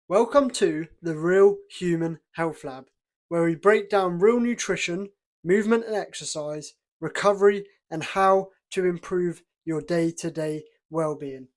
Welcome to the Real Human Health Lab, where we break down real nutrition, movement and exercise, recovery, and how to improve your day-to-day well-being.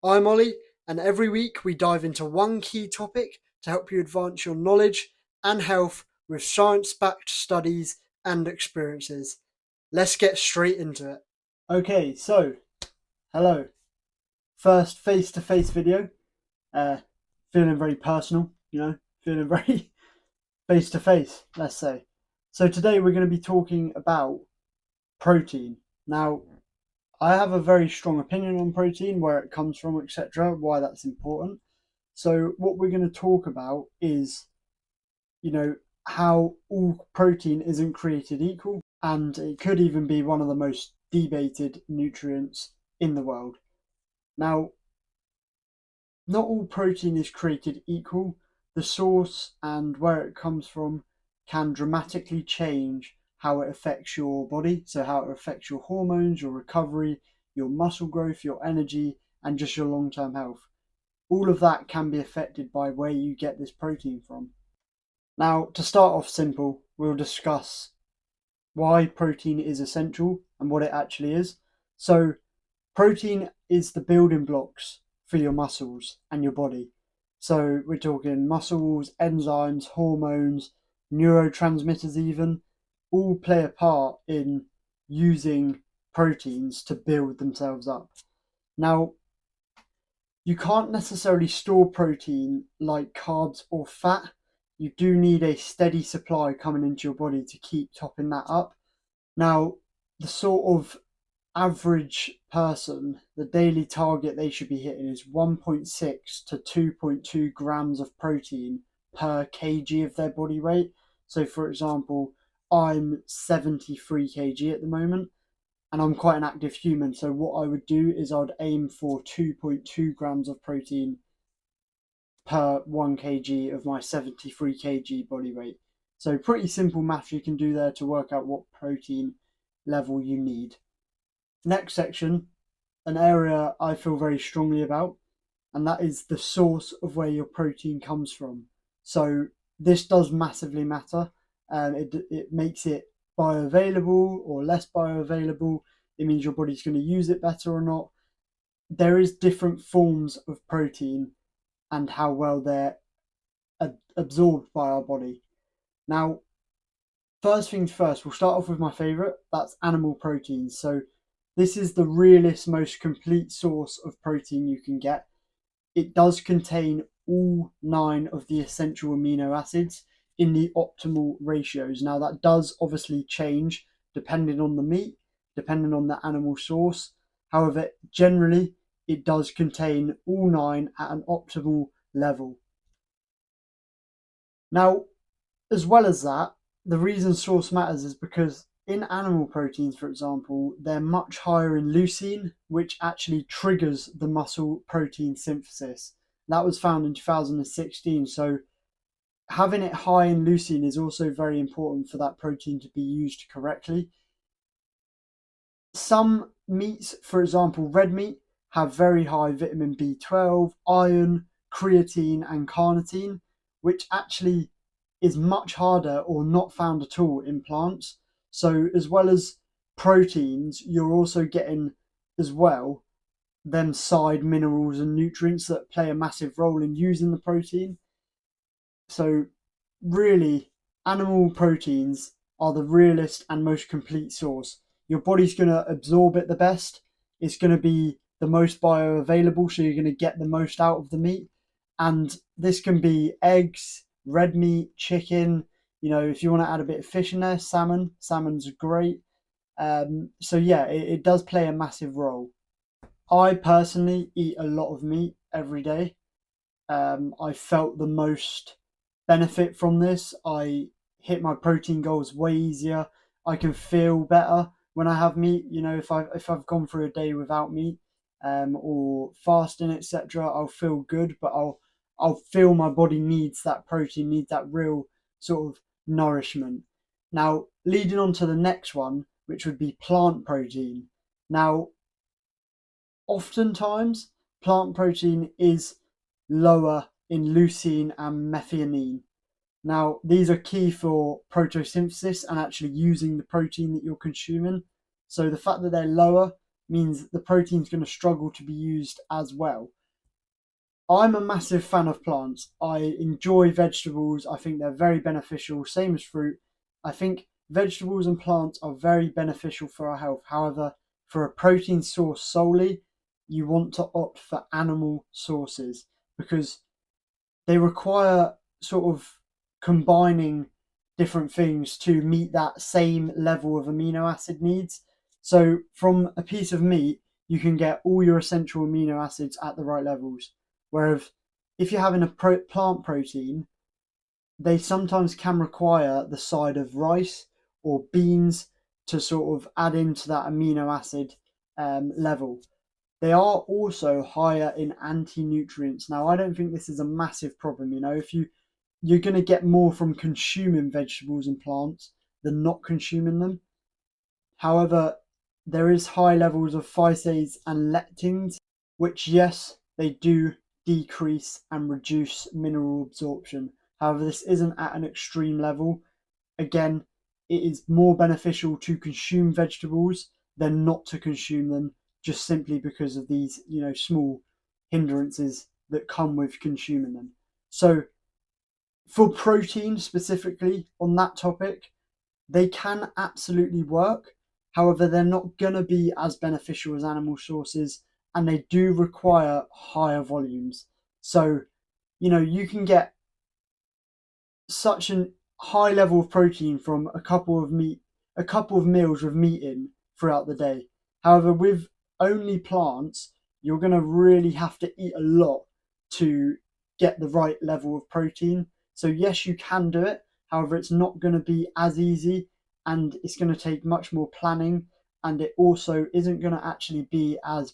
I'm Ollie, and every week we dive into one key topic to help you advance your knowledge and health with science-backed studies and experiences. Let's get straight into it. Okay, so hello. First face-to-face video. Feeling very personal, feeling very face to face, let's say. So today we're going to be talking about protein. Now, I have a very strong opinion on protein, where it comes from, etc., why that's important. So what we're going to talk about is, how all protein isn't created equal, and it could even be one of the most debated nutrients in the world. Now, not all protein is created equal. The source and where it comes from can dramatically change how it affects your body. So how it affects your hormones, your recovery, your muscle growth, your energy, and just your long-term health. All of that can be affected by where you get this protein from. Now, to start off simple, we'll discuss why protein is essential and what it actually is. So protein is the building blocks for your muscles and your body. So we're talking muscles, enzymes, hormones, neurotransmitters even, all play a part in using proteins to build themselves up. Now, you can't necessarily store protein like carbs or fat. You do need a steady supply coming into your body to keep topping that up. Now, the sort of average person, the daily target they should be hitting is 1.6 to 2.2 grams of protein per kg of their body weight. So, for example, I'm 73 kg at the moment, and I'm quite an active human. So, what I would do is I'd aim for 2.2 grams of protein per 1 kg of my 73 kg body weight. So, pretty simple math you can do there to work out what protein level you need. Next section, an area I feel very strongly about, and that is the source of where your protein comes from. So this does massively matter. It makes it bioavailable or less bioavailable. It means your body's going to use it better or not. There is different forms of protein and how well they're absorbed by our body. Now, first things first, we'll start off with my favorite. That's animal proteins. So this is the realest, most complete source of protein you can get. It does contain all 9 of the essential amino acids in the optimal ratios. Now, that does obviously change depending on the meat, depending on the animal source. However, generally, it does contain all 9 at an optimal level. Now, as well as that, the reason source matters is because in animal proteins, for example, they're much higher in leucine, which actually triggers the muscle protein synthesis. That was found in 2016. So having it high in leucine is also very important for that protein to be used correctly. Some meats, for example, red meat, have very high vitamin B12, iron, creatine, and carnitine, which actually is much harder or not found at all in plants. So as well as proteins, you're also getting as well them side minerals and nutrients that play a massive role in using the protein. So really, animal proteins are the realest and most complete source. Your body's going to absorb it the best. It's going to be the most bioavailable, so you're going to get the most out of the meat. And this can be eggs, red meat, chicken. If you want to add a bit of fish in there, salmon. Salmon's great. So yeah, it does play a massive role. I personally eat a lot of meat every day. I felt the most benefit from this. I hit my protein goals way easier. I can feel better when I have meat. If I've gone through a day without meat, or fasting, etc., I'll feel good, but I'll feel my body needs that protein, needs that real sort of nourishment. Now, leading on to the next one, which would be plant protein. Now, oftentimes, plant protein is lower in leucine and methionine. Now, these are key for photosynthesis and actually using the protein that you're consuming. So the fact that they're lower means the protein's going to struggle to be used as well. I'm a massive fan of plants. I enjoy vegetables. I think they're very beneficial, same as fruit. I think vegetables and plants are very beneficial for our health. However, for a protein source solely, you want to opt for animal sources because they require sort of combining different things to meet that same level of amino acid needs. So from a piece of meat, you can get all your essential amino acids at the right levels. Whereas if you're having a plant protein, they sometimes can require the side of rice or beans to sort of add into that amino acid level. They are also higher in anti-nutrients. Now, I don't think this is a massive problem. If you're going to get more from consuming vegetables and plants than not consuming them. However, there is high levels of phytates and lectins, which, yes, they do decrease and reduce mineral absorption. However, this isn't at an extreme level. Again, it is more beneficial to consume vegetables than not to consume them, just simply because of these, small hindrances that come with consuming them. So for protein specifically on that topic, they can absolutely work. However, they're not going to be as beneficial as animal sources, and they do require higher volumes. So, you can get such a high level of protein from a couple of meals with meat in throughout the day. However, with only plants, you're going to really have to eat a lot to get the right level of protein. So yes, you can do it. However, it's not going to be as easy, and it's going to take much more planning, and it also isn't going to actually be as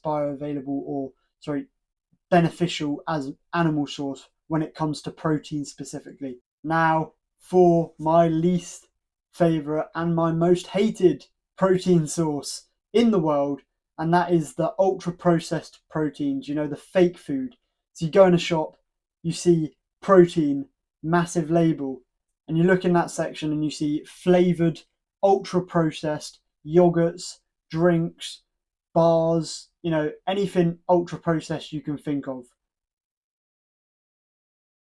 beneficial as animal source when it comes to protein specifically. Now, for my least favorite and my most hated protein source in the world, and that is the ultra processed proteins, the fake food. So you go in a shop, you see protein, massive label, and you look in that section and you see flavored, ultra processed yogurts, drinks, bars, anything ultra processed you can think of.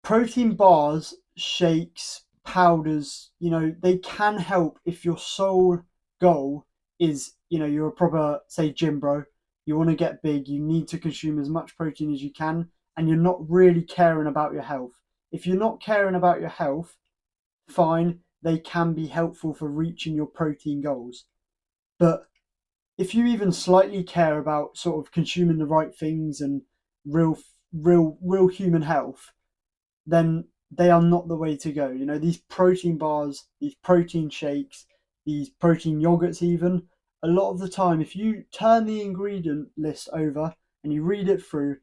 Protein bars, shakes, powders, they can help if your sole goal is, you're a proper, say, gym bro, you want to get big, you need to consume as much protein as you can, and you're not really caring about your health. If you're not caring about your health, fine, they can be helpful for reaching your protein goals. But if you even slightly care about sort of consuming the right things and real human health, then they are not the way to go. These protein bars, these protein shakes, these protein yogurts even, a lot of the time, if you turn the ingredient list over and you read it through,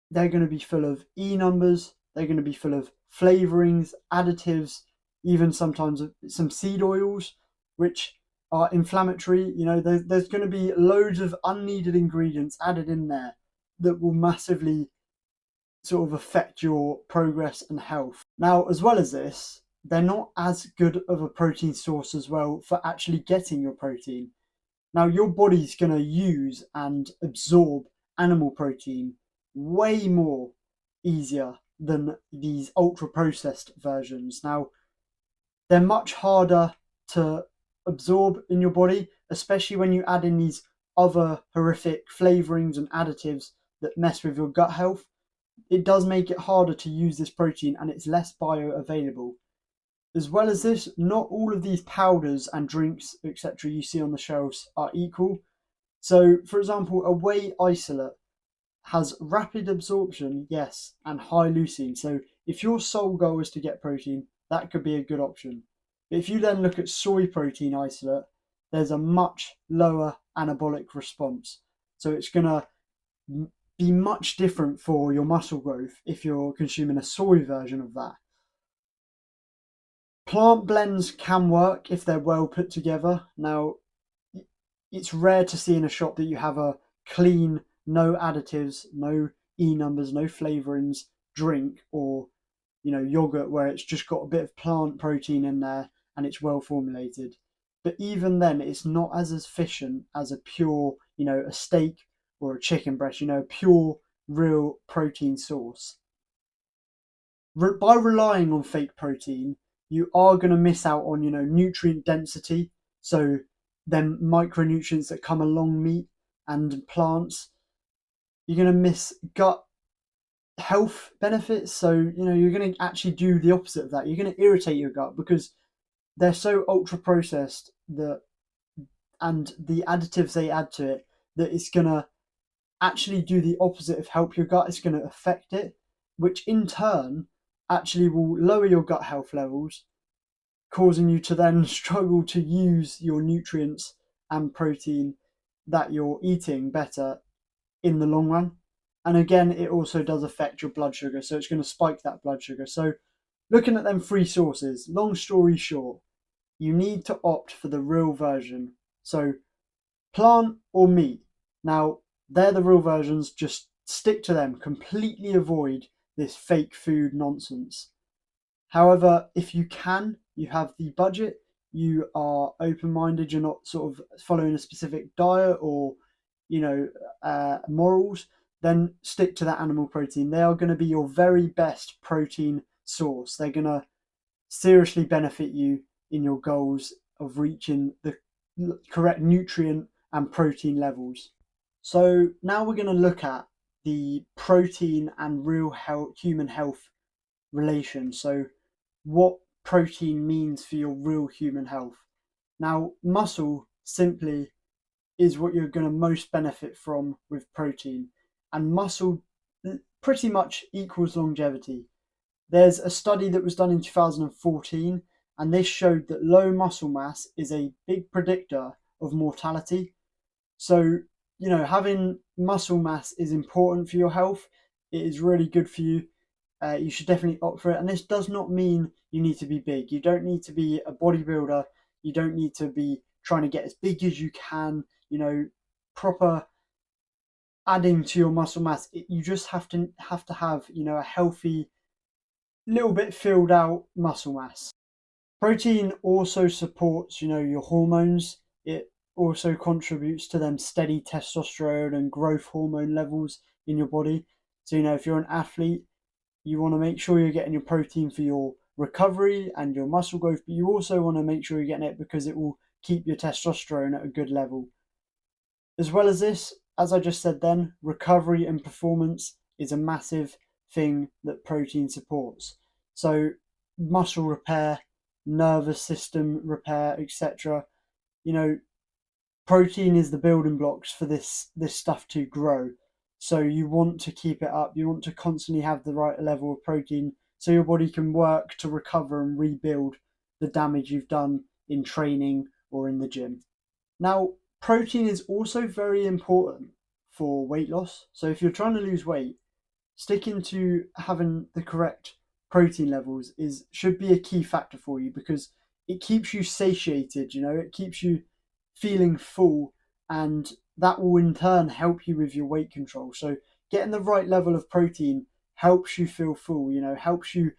they're going to be full of E numbers, they're going to be full of flavorings, additives, even sometimes some seed oils, which are inflammatory. There's going to be loads of unneeded ingredients added in there that will massively sort of affect your progress and health. Now, as well as this, they're not as good of a protein source as well for actually getting your protein. Now, your body's going to use and absorb animal protein way more easier than these ultra processed versions. Now, they're much harder to absorb in your body, especially when you add in these other horrific flavorings and additives that mess with your gut health. It does make it harder to use this protein, and it's less bioavailable. As well as this, not all of these powders and drinks, etc., you see on the shelves are equal. So, for example, a whey isolate has rapid absorption, yes, and high leucine. So, if your sole goal is to get protein, that could be a good option. But if you then look at soy protein isolate, there's a much lower anabolic response. So, it's going to be much different for your muscle growth if you're consuming a soy version of that. Plant blends can work if they're well put together. Now, it's rare to see in a shop that you have a clean, no additives, no E numbers, no flavorings, drink or yogurt where it's just got a bit of plant protein in there and it's well formulated. But even then, it's not as efficient as a pure, a steak or a chicken breast, a pure, real protein source. By relying on fake protein, you are going to miss out on, nutrient density. So then micronutrients that come along meat and plants. You're going to miss gut health benefits. So, you're going to actually do the opposite of that. You're going to irritate your gut because they're so ultra processed and the additives they add to it, that it's going to actually do the opposite of help your gut. It's going to affect it, which in turn actually will lower your gut health levels, causing you to then struggle to use your nutrients and protein that you're eating better in the long run. And again, it also does affect your blood sugar, so it's going to spike that blood sugar. So looking at them three sources, long story short, you need to opt for the real version. So plant or meat. Now, they're the real versions, just stick to them, completely avoid this fake food nonsense. However, if you can, you have the budget, you are open-minded, you're not sort of following a specific diet or, morals, then stick to that animal protein. They are going to be your very best protein source. They're going to seriously benefit you in your goals of reaching the correct nutrient and protein levels. So now we're going to look at the protein and real health, human health relation. So what protein means for your real human health. Now, muscle simply is what you're going to most benefit from with protein, and muscle pretty much equals longevity. There's a study that was done in 2014, and this showed that low muscle mass is a big predictor of mortality. So, having muscle mass is important for your health. It is really good for you. You should definitely opt for it. And this does not mean you need to be big. You don't need to be a bodybuilder. You don't need to be trying to get as big as you can, proper adding to your muscle mass. You just have to have, a healthy, little bit filled out muscle mass. Protein also supports, your hormones. It also contributes to them steady testosterone and growth hormone levels in your body. So, if you're an athlete, you want to make sure you're getting your protein for your recovery and your muscle growth, but you also want to make sure you're getting it because it will keep your testosterone at a good level. As well as this, as I just said then, recovery and performance is a massive thing that protein supports. So muscle repair, nervous system repair, etc. Protein is the building blocks for this stuff to grow. So you want to keep it up. You want to constantly have the right level of protein so your body can work to recover and rebuild the damage you've done in training or in the gym. Now, protein is also very important for weight loss. So if you're trying to lose weight, sticking to having the correct protein levels should be a key factor for you, because it keeps you satiated, it keeps you feeling full, and that will in turn help you with your weight control. So getting the right level of protein helps you feel full, helps you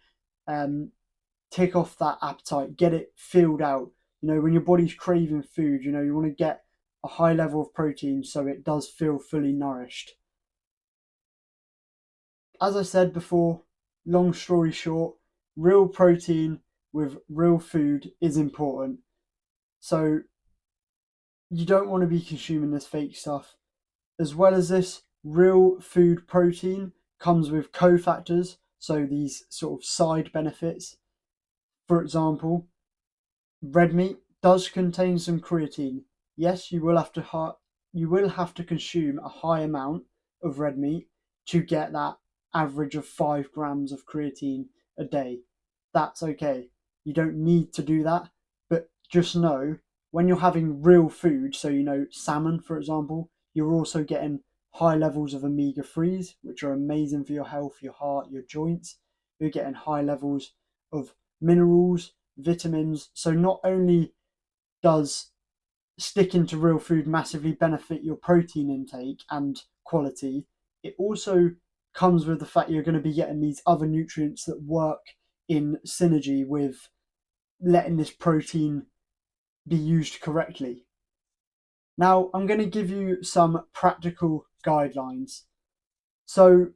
tick off that appetite, get it filled out. When your body's craving food, you want to get a high level of protein so it does feel fully nourished. As I said before, long story short, real protein with real food is important. So you don't want to be consuming this fake stuff. As well as this, real food protein comes with cofactors, so these sort of side benefits. For example, red meat does contain some creatine. Yes, you will have to consume a high amount of red meat to get that average of 5 grams of creatine a day. That's okay. You don't need to do that, but just know when you're having real food, so salmon, for example, you're also getting high levels of omega-3s, which are amazing for your health, your heart, your joints. You're getting high levels of minerals, vitamins. So not only does sticking to real food massively benefit your protein intake and quality, it also comes with the fact you're going to be getting these other nutrients that work in synergy with letting this protein be used correctly. Now, I'm going to give you some practical guidelines. So,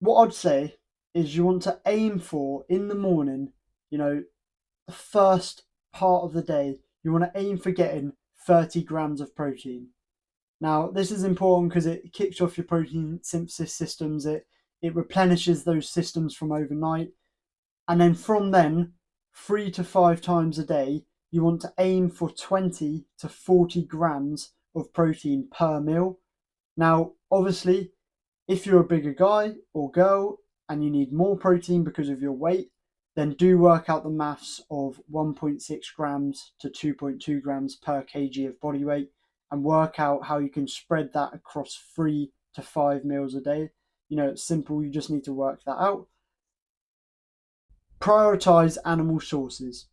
what I'd say is you want to aim for in the morning, the first part of the day, you want to aim for getting 30 grams of protein. Now, this is important because it kicks off your protein synthesis systems, it replenishes those systems from overnight. And then from then, 3 to 5 times a day, you want to aim for 20 to 40 grams of protein per meal. Now, obviously, if you're a bigger guy or girl and you need more protein because of your weight, then do work out the maths of 1.6 grams to 2.2 grams per kg of body weight and work out how you can spread that across 3 to 5 meals a day. It's simple, you just need to work that out. Prioritize animal sources.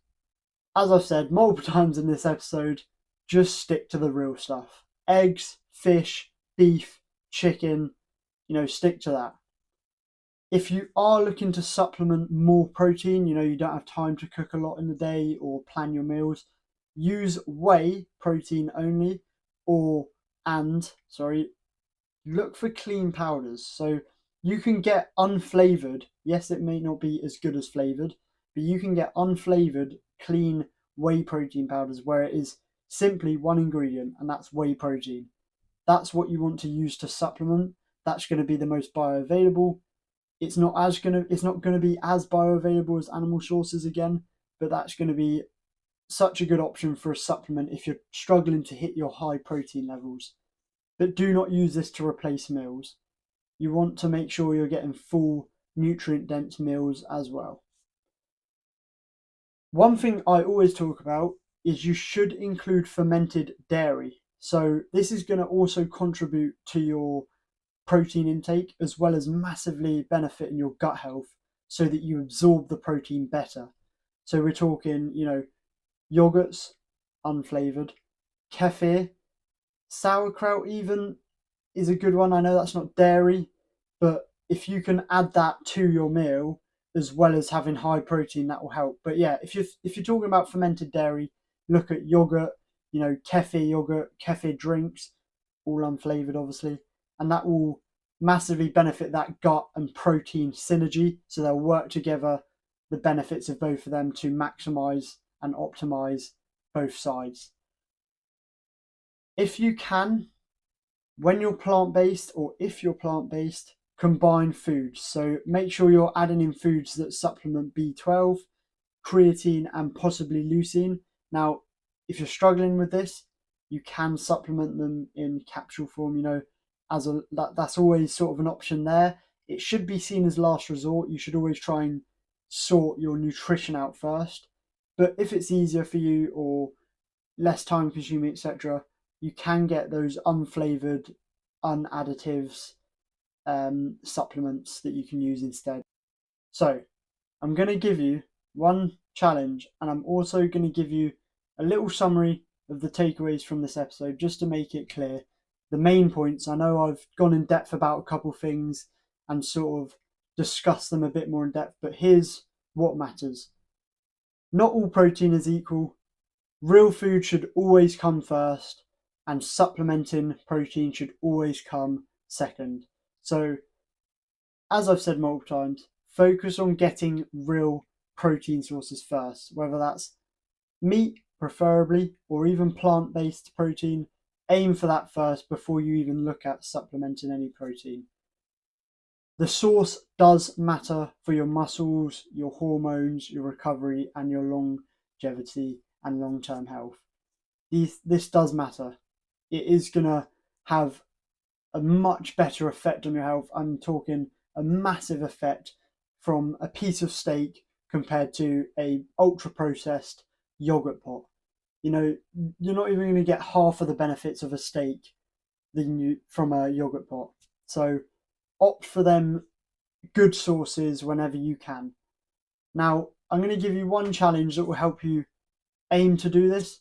As I've said multiple times in this episode, just stick to the real stuff. Eggs, fish, beef, chicken, stick to that. If you are looking to supplement more protein, you don't have time to cook a lot in the day or plan your meals, use whey protein only look for clean powders. So you can get unflavored. Yes, it may not be as good as flavored, but you can get unflavored, clean whey protein powders where it is simply one ingredient, and that's whey protein. That's what you want to use to supplement. That's going to be the most bioavailable. It's not going to be as bioavailable as animal sources again, but that's going to be such a good option for a supplement if you're struggling to hit your high protein levels. But do not use this to replace meals. You want to make sure you're getting full nutrient-dense meals as well. One thing I always talk about is you should include fermented dairy. So this is going to also contribute to your protein intake as well as massively benefit in your gut health so that you absorb the protein better. So we're talking, yogurts, unflavored, kefir, sauerkraut even is a good one. I know that's not dairy, but if you can add that to your meal as well as having high protein, that will help. But yeah, if you're talking about fermented dairy, look at yogurt, kefir yogurt, kefir drinks, all unflavored obviously, and that will massively benefit that gut and protein synergy. So they'll work together, the benefits of both of them to maximize and optimize both sides. If you can, when you're plant-based or if you're plant-based, combine foods. So make sure you're adding in foods that supplement B12, creatine, and possibly leucine. Now, if you're struggling with this, you can supplement them in capsule form, that's always sort of an option there. It should be seen as last resort. You should always try and sort your nutrition out first. But if it's easier for you or less time consuming, etc., you can get those unflavored, unadditives supplements that you can use instead. So I'm going to give you one challenge, and I'm also going to give you a little summary of the takeaways from this episode just to make it clear. The main points, I know I've gone in depth about a couple things and sort of discussed them a bit more in depth, but here's what matters. Not all protein is equal. Real food should always come first, and supplementing protein should always come second. So, as I've said multiple times, focus on getting real protein sources first, whether that's meat, preferably, or even plant-based protein. Aim for that first before you even look at supplementing any protein. The source does matter for your muscles, your hormones, your recovery, and your longevity and long-term health. This does matter. It is going to have a much better effect on your health. I'm talking a massive effect from a piece of steak compared to a ultra-processed yogurt pot. You're not even going to get half of the benefits of a steak from a yogurt pot. So opt for them good sources whenever you can. Now, I'm going to give you one challenge that will help you aim to do this,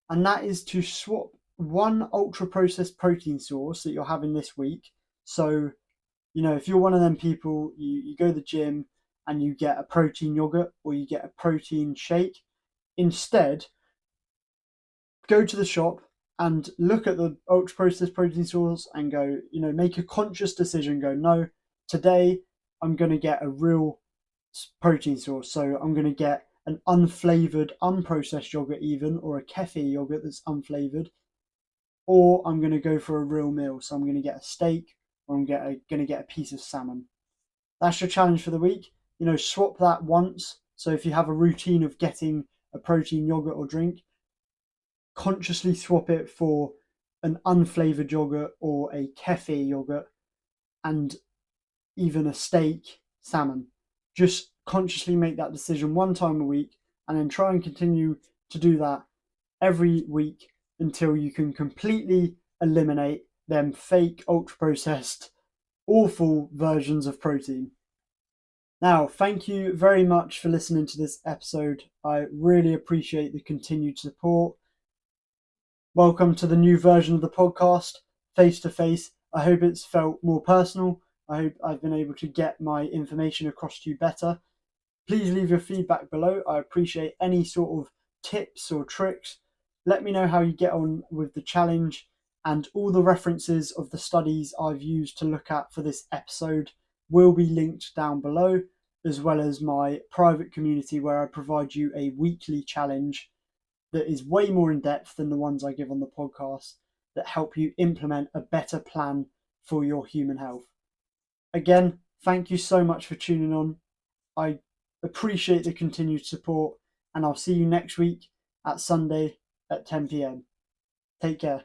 and that is to swap one ultra processed protein source that you're having this week. So if you're one of them people, you go to the gym and you get a protein yogurt or you get a protein shake, instead, go to the shop and look at the ultra processed protein source and go, make a conscious decision. Go, no, today I'm going to get a real protein source. So I'm going to get an unflavored, unprocessed yogurt, even, or a kefir yogurt that's unflavored, or I'm going to go for a real meal. So I'm going to get a steak, or I'm going to get a piece of salmon. That's your challenge for the week. Swap that once. So if you have a routine of getting a protein yogurt or drink, consciously swap it for an unflavored yogurt or a kefir yogurt and even a steak, salmon. Just consciously make that decision one time a week and then try and continue to do that every week until you can completely eliminate them fake, ultra processed, awful versions of protein. Now, thank you very much for listening to this episode. I really appreciate the continued support. Welcome to the new version of the podcast, Face to Face. I hope it's felt more personal. I hope I've been able to get my information across to you better. Please leave your feedback below. I appreciate any sort of tips or tricks. Let me know how you get on with the challenge, and all the references of the studies I've used to look at for this episode will be linked down below, as well as my private community where I provide you a weekly challenge that is way more in depth than the ones I give on the podcast, that help you implement a better plan for your human health. Again, thank you so much for tuning on. I appreciate the continued support, and I'll see you next week at Sunday at 10 p.m. Take care.